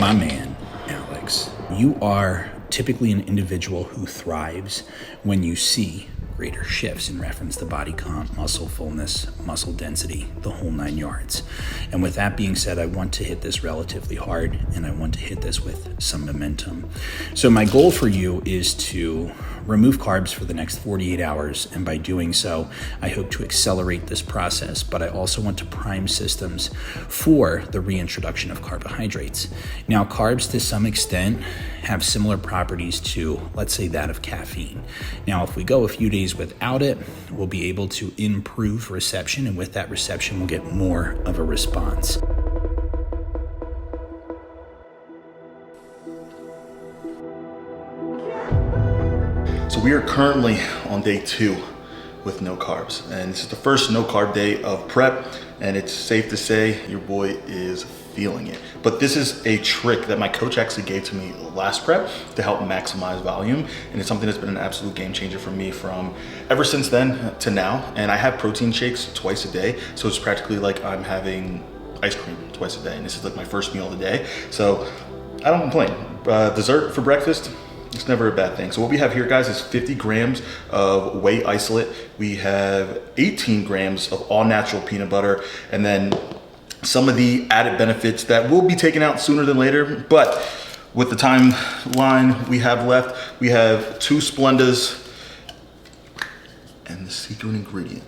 My man, Alex, you are typically an individual who thrives when you see greater shifts in reference to body comp, muscle fullness, muscle density, the whole 9 yards. And with that being said, I want to hit this relatively hard, and I want to hit this with some momentum. So my goal for you is to remove carbs for the next 48 hours, and by doing so, I hope to accelerate this process, but I also want to prime systems for the reintroduction of carbohydrates. Now, carbs to some extent have similar properties to, let's say, that of caffeine. Now, if we go a few days without it, we'll be able to improve reception, and with that reception, we'll get more of a response. So we are currently on day 2 with no carbs, and this is the first no carb day of prep, and it's safe to say your boy is feeling it. But this is a trick that my coach actually gave to me last prep to help maximize volume, and it's something that's been an absolute game changer for me from ever since then to now. And I have protein shakes twice a day, so it's practically like I'm having ice cream twice a day, and this is like my first meal of the day, so I don't complain. Dessert for breakfast, it's never a bad thing. So what we have here, guys, is 50 grams of whey isolate. We have 18 grams of all natural peanut butter, and then some of the added benefits that will be taken out sooner than later. But with the timeline we have left, we have 2 Splendas and the secret ingredient.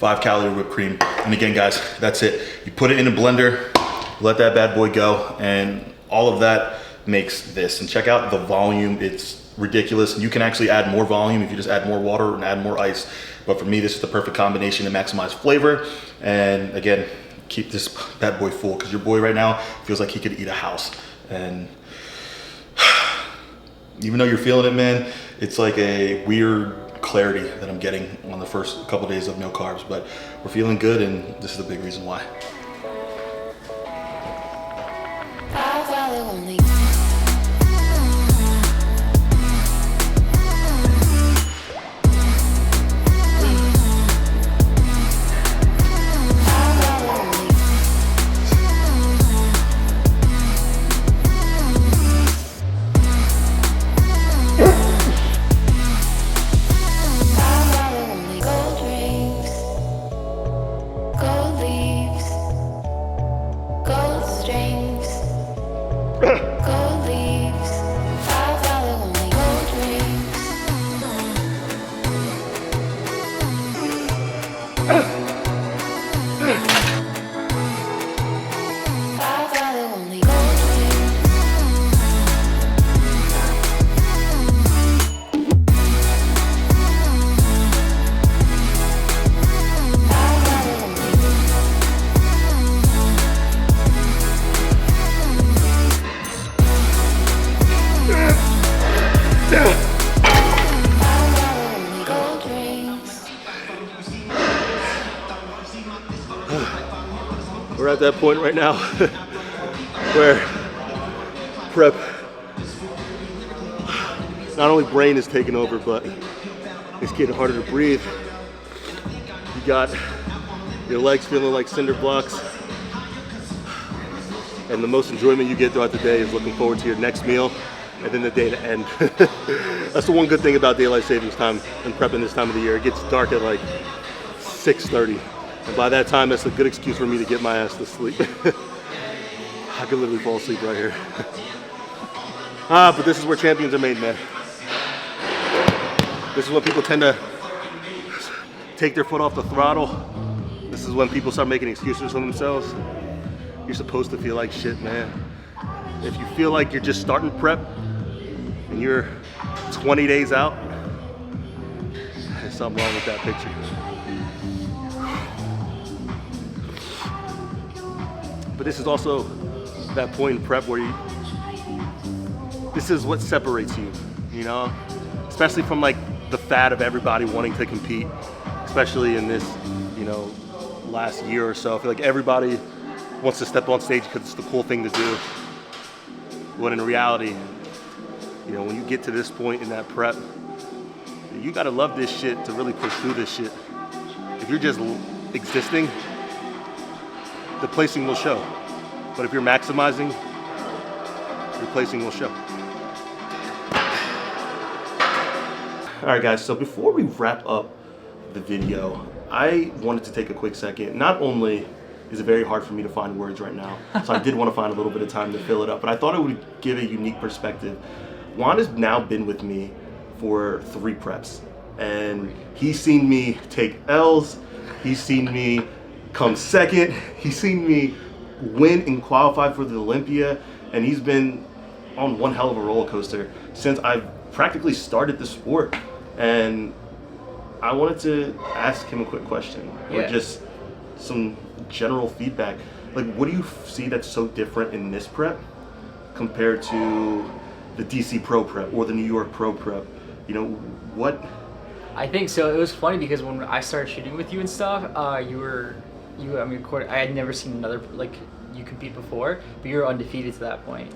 5-calorie whipped cream. And again, guys, that's it. You put it in a blender, let that bad boy go, and all of that makes this. And check out the volume, it's ridiculous. And you can actually add more volume if you just add more water and add more ice. But for me, this is the perfect combination to maximize flavor. And again, keep this bad boy full, because your boy right now feels like he could eat a house. And even though you're feeling it, man, it's like a weird clarity that I'm getting on the first couple days of no carbs. But we're feeling good, and this is the big reason why. We're at that point right now where prep, not only brain is taking over, but it's getting harder to breathe. You got your legs feeling like cinder blocks, and the most enjoyment you get throughout the day is looking forward to your next meal and then the day to end. That's the one good thing about daylight savings time and prepping this time of the year. It gets dark at like 6:30. And by that time, that's a good excuse for me to get my ass to sleep. I could literally fall asleep right here. But this is where champions are made, man. This is when people tend to take their foot off the throttle. This is when people start making excuses for themselves. You're supposed to feel like shit, man. If you feel like you're just starting prep and you're 20 days out, there's something wrong with that picture. But this is also that point in prep where this is what separates you, you know? Especially from like the fad of everybody wanting to compete, especially in this, you know, last year or so. I feel like everybody wants to step on stage because it's the cool thing to do. When in reality, you know, when you get to this point in that prep, you gotta love this shit to really push through this shit. If you're just existing, the placing will show. But if you're maximizing, your placing will show. All right, guys, so before we wrap up the video, I wanted to take a quick second. Not only is it very hard for me to find words right now, so I did want to find a little bit of time to fill it up, but I thought it would give a unique perspective. Juan has now been with me for 3 preps, and he's seen me take L's, he's seen me come second, he's seen me win and qualify for the Olympia, and he's been on one hell of a roller coaster since I've practically started the sport. And I wanted to ask him a quick question, or just some general feedback. Like, what do you see that's so different in this prep compared to the DC Pro prep or the New York Pro prep? You know, what? I think so. It was funny because when I started shooting with you and stuff, I mean, I had never seen another, like, you compete before, but you were undefeated to that point.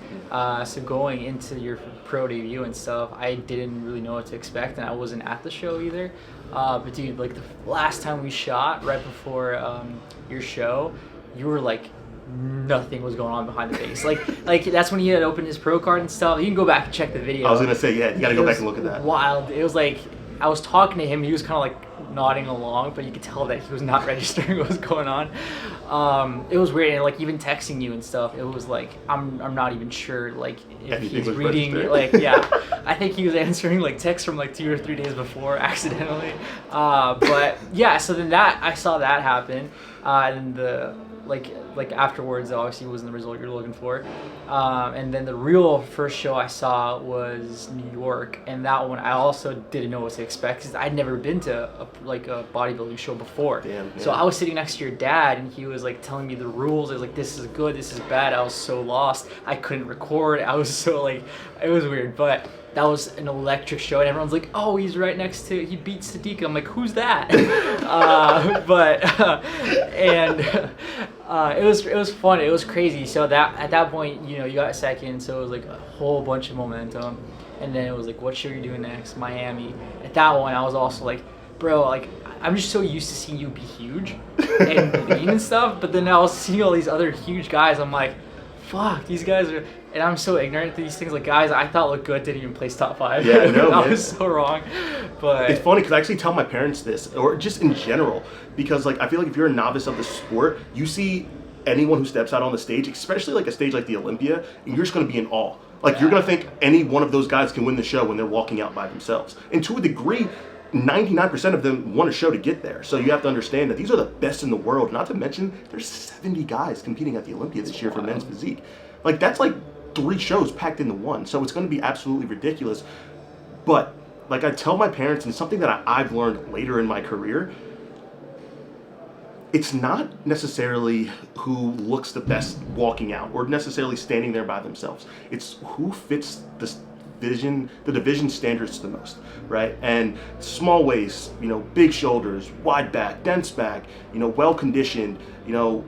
So going into your pro debut and stuff, I didn't really know what to expect, and I wasn't at the show either. But dude, like the last time we shot, right before your show, you were like, nothing was going on behind the base. Like that's when he had opened his pro card and stuff. You can go back and check the video. I was gonna say, yeah, you gotta go back and look at that. Wild. It was like, I was talking to him, he was kind of like nodding along, but you could tell that he was not registering what was going on. It was weird, and like even texting you and stuff, it was like, I'm not even sure like if he's reading, like, yeah, I think he was answering like texts from like 2 or 3 days before accidentally. But yeah, so then I saw that happen, and the like afterwards, obviously wasn't the result you're looking for. And then the real first show I saw was New York, and that one I also didn't know what to expect because I'd never been to a bodybuilding show before. Damn, so I was sitting next to your dad, and he was like telling me the rules. I was like, this is good, this is bad. I was so lost. I couldn't record. I was so like, it was weird, but that was an electric show, and everyone's like, oh, he beat Sadiq. I'm like, who's that? It was fun. It was crazy. So that at that point, you know, you got second, so it was like a whole bunch of momentum. And then it was like, what show are you doing next? Miami. At that one, I was also like, bro, like, I'm just so used to seeing you be huge and lean and stuff, but then I was seeing all these other huge guys. I'm like, fuck, these guys are, and I'm so ignorant to these things. Like, guys I thought looked good didn't even place top 5. Yeah, I know, I was so wrong. But it's funny because I actually tell my parents this, or just in general, because like I feel like if you're a novice of the sport, you see anyone who steps out on the stage, especially like a stage like the Olympia, and you're just going to be in awe. Like, you're going to think any one of those guys can win the show when they're walking out by themselves. And to a degree, 99% of them want a show to get there. So you have to understand that these are the best in the world. Not to mention, there's 70 guys competing at the Olympia this year for men's physique. Like, that's like 3 shows packed into one. So it's going to be absolutely ridiculous. But like I tell my parents, and something that I've learned later in my career, it's not necessarily who looks the best walking out or necessarily standing there by themselves. It's who fits the division standards the most, right? And small waist, you know, big shoulders, wide back, dense back, you know, well conditioned, you know,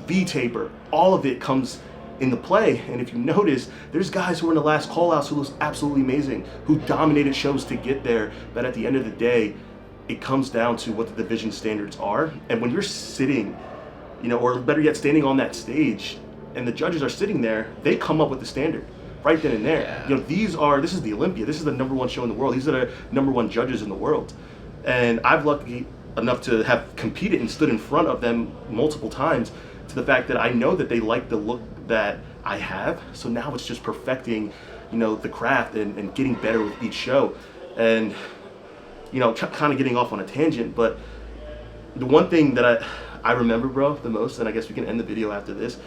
V taper, all of it comes into play. And if you notice, there's guys who are in the last call outs who looks absolutely amazing, who dominated shows to get there, but at the end of the day, it comes down to what the division standards are. And when you're sitting, you know, or better yet, standing on that stage, and the judges are sitting there, they come up with the standard right then and there. Yeah. You know, this is the Olympia. This is the #1 show in the world. These are the #1 judges in the world. And I've lucky enough to have competed and stood in front of them multiple times, to the fact that I know that they like the look that I have. So now it's just perfecting, you know, the craft and getting better with each show. And, you know, kind of getting off on a tangent, but the one thing that I remember, bro, the most, and I guess we can end the video after this,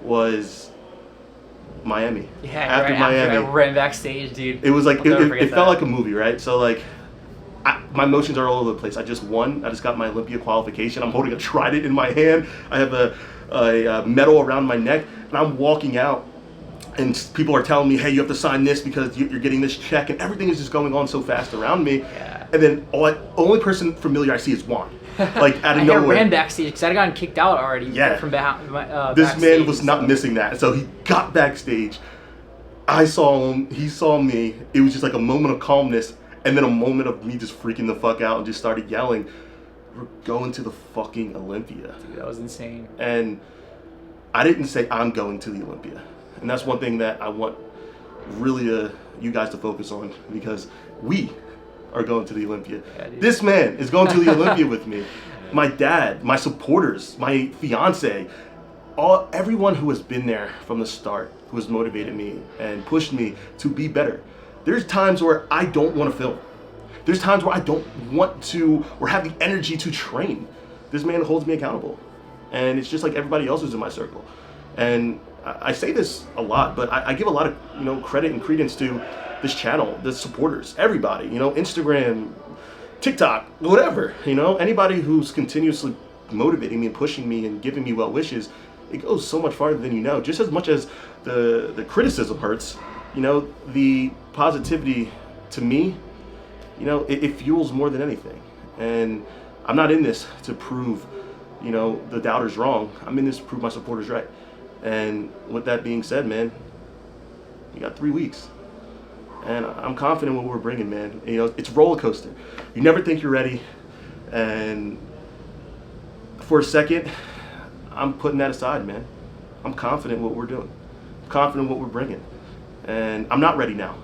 was Miami. Yeah, after Miami, I ran backstage, dude. It was like, it felt like a movie, right? So like, my emotions are all over the place. I just won. I just got my Olympia qualification. I'm holding a trident in my hand. I have a medal around my neck, and I'm walking out, and people are telling me, hey, you have to sign this because you're getting this check, and everything is just going on so fast around me. Yeah. And then only person familiar I see is Juan. Like, out of nowhere. I ran backstage because I'd gotten kicked out already. Yeah. From this man was not missing that. So he got backstage. I saw him. He saw me. It was just like a moment of calmness, and then a moment of me just freaking the fuck out and just started yelling, we're going to the fucking Olympia. Dude, that was insane. And I didn't say I'm going to the Olympia. And that's one thing that I want really you guys to focus on, because we are going to the Olympia. Yeah, this man is going to the Olympia with me. My dad, my supporters, my fiance, everyone who has been there from the start, who has motivated me and pushed me to be better. There's times where I don't want to film. There's times where I don't want to or have the energy to train. This man holds me accountable. And it's just like everybody else who's in my circle. And I say this a lot, but I give a lot of credit and credence to this channel, the supporters, everybody, Instagram, TikTok, whatever, anybody who's continuously motivating me and pushing me and giving me well wishes. It goes so much farther than you know. Just as much as the criticism hurts, the positivity to me, it fuels more than anything. And I'm not in this to prove, the doubters wrong. I'm in this to prove my supporters right. And with that being said, man, we got 3 weeks. And I'm confident in what we're bringing, man. It's a roller coaster. You never think you're ready. And for a second, I'm putting that aside, man. I'm confident in what we're doing. I'm confident in what we're bringing. And I'm not ready now.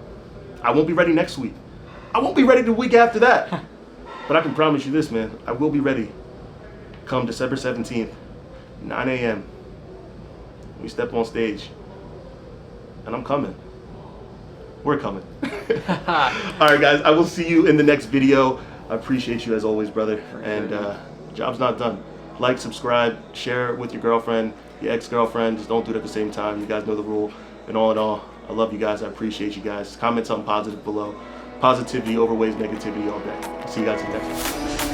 I won't be ready next week. I won't be ready the week after that. But I can promise you this, man. I will be ready come December 17th, 9 a.m. We step on stage. And I'm coming. We're coming. All right, guys. I will see you in the next video. I appreciate you as always, brother. And job's not done. Like, subscribe, share it with your girlfriend, your ex-girlfriend. Just don't do it at the same time. You guys know the rule. And all in all, I love you guys. I appreciate you guys. Comment something positive below. Positivity overweighs negativity all day. See you guys in the next one.